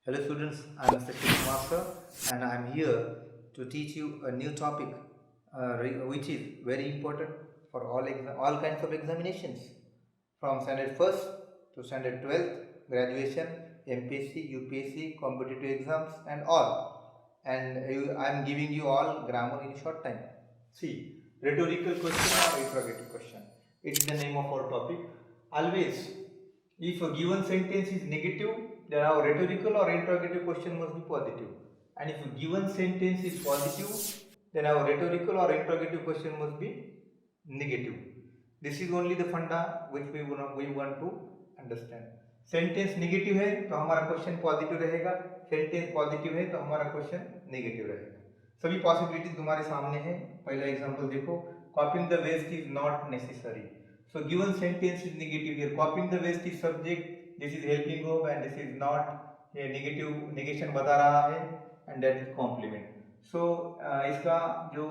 Hello students, I am Mr Shivkumar sir and I am here to teach you a new topic which is very important for all kinds of examinations from standard 1st to standard 12th, graduation, MPSC, UPSC, competitive exams and all. And I am giving you all grammar in short time. See, rhetorical question or interrogative question. It is the name of our topic. Always, if a given sentence is negative, then our rhetorical or interrogative question must be positive. And if a given sentence is positive, then our rhetorical or interrogative question must be negative. This is only the funda which we want to understand. Sentence negative है तो हमारा question positive रहेगा, sentence positive है तो हमारा question negative रहेगा. सभी possibilities तुम्हारे सामने है. पहला एग्जांपल देखो, copying the waste is not necessary. So given sentence is negative here. Copying the waste is subject. This is helping verb and this is not a negative negation बता रहा है and that is complement. So इसका जो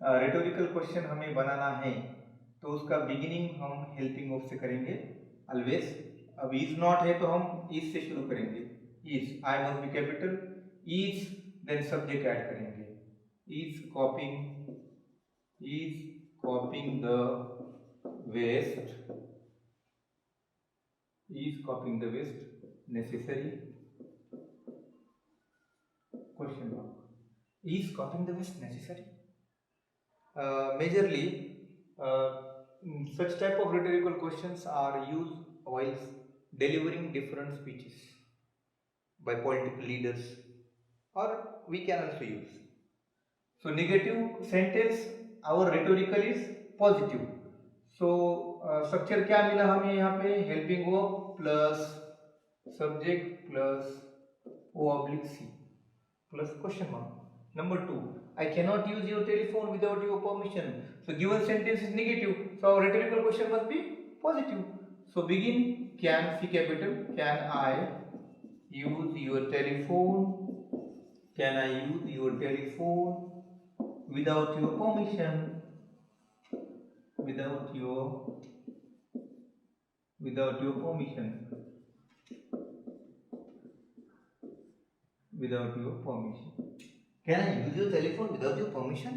rhetorical question हमें बनाना है तो उसका beginning हम helping verb से करेंगे always. अब is not है तो हम is से शुरू करेंगे. Is I must be capital. Is then subject add करेंगे. Is copying the waste necessary? Question mark. Is copying the waste necessary? Majorly such type of rhetorical questions are used while delivering different speeches by political leaders, or we can also use. So negative sentence, our rhetorical is positive. So structure क्या मिला हमें यहाँ पे, helping verb plus subject plus O oblique C plus question mark. Number 2, I can not use your telephone without your permission. So given sentence is negative, so our rhetorical question must be positive. So begin can C capital, can I use your telephone, can I use your telephone without your permission, without your permission, can I use your telephone without your permission?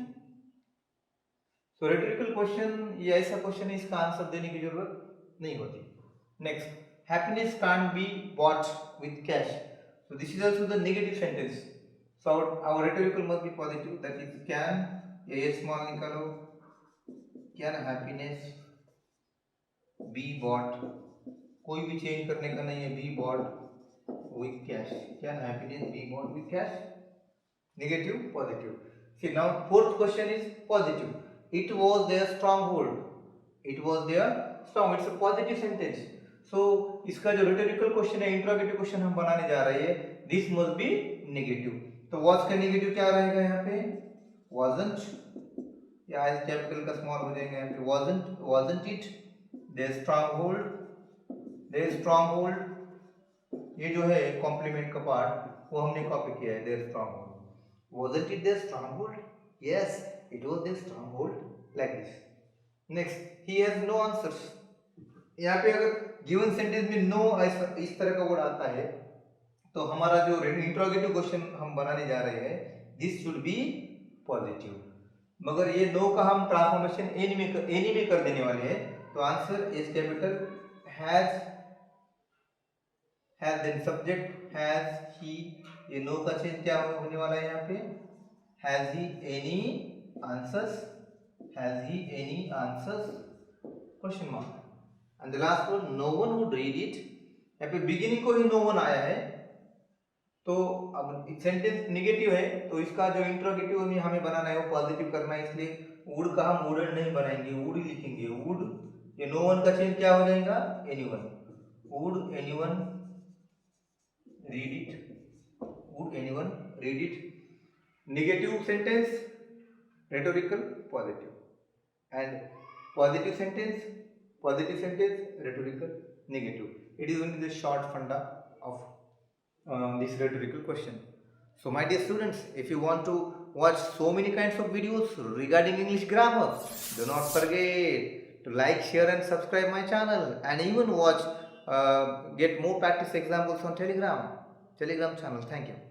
So rhetorical question, ये ऐसा question है इसका answer देने की जरूरत नहीं होती. Next, happiness can't be bought with cash. So this is also the negative sentence. So our rhetorical must be positive, that is can, ये small निकालो, कैन हैप्पीनेस बी बॉट, कोई भी चेंज करने का नहीं है, be bought with cash. Can happiness be bought with cash, negative positive. See now fourth question is positive. It was their stronghold, it was their strong, it's a positive sentence. So इसका जो rhetorical question है, interrogative question हम बनाने जा रहे हैं, this must be negative. तो was का नेगेटिव क्या रहेगा यहाँ पे, वाजंट, या इस कैपिटल का स्मॉल हो जाएगा यहाँ पे, wasn't it their stronghold. ये जो है कॉम्प्लीमेंट का पार्ट वो हमने कॉपी किया है, their stronghold. Wasn't it their stronghold? Yes, it was their stronghold, like this. Next, he has no answers. यहाँ पे अगर गिवन सेंटेंस में नो इस तरह का वर्ड आता है तो हमारा जो इंट्रोगेटिव क्वेश्चन हम बनाने जा रहे हैं, दिस शुड बी पॉजिटिव. मगर ये नो का हम ट्रांसफॉर्मेशन एनी में कर देने वाले हैं. तो answer is capital, has then subject has he. ये नो का चेंज क्या होने वाला है यहाँ पे, has he any answers, question mark. And the last one, no one would read it. यहाँ पे बिगिनिंग को ही नो वन आया है तो अब सेंटेंस नेगेटिव है तो इसका जो इंट्रोगेटिव में हमें बनाना है वो पॉजिटिव करना है. इसलिए वुड का हम वुडन नहीं बनाएंगे, वुड ही लिखेंगे. वुड, ये नो वन का चेंज क्या हो जाएगा, anyone. Would anyone read it, negative sentence rhetorical positive, and positive sentence rhetorical negative. It is only the short फंडा of this rhetorical question. So my dear students, if you want to watch so many kinds of videos regarding English grammar, do not forget to like, share and subscribe my channel, and even watch get more practice examples on Telegram. Telegram channel. Thank you.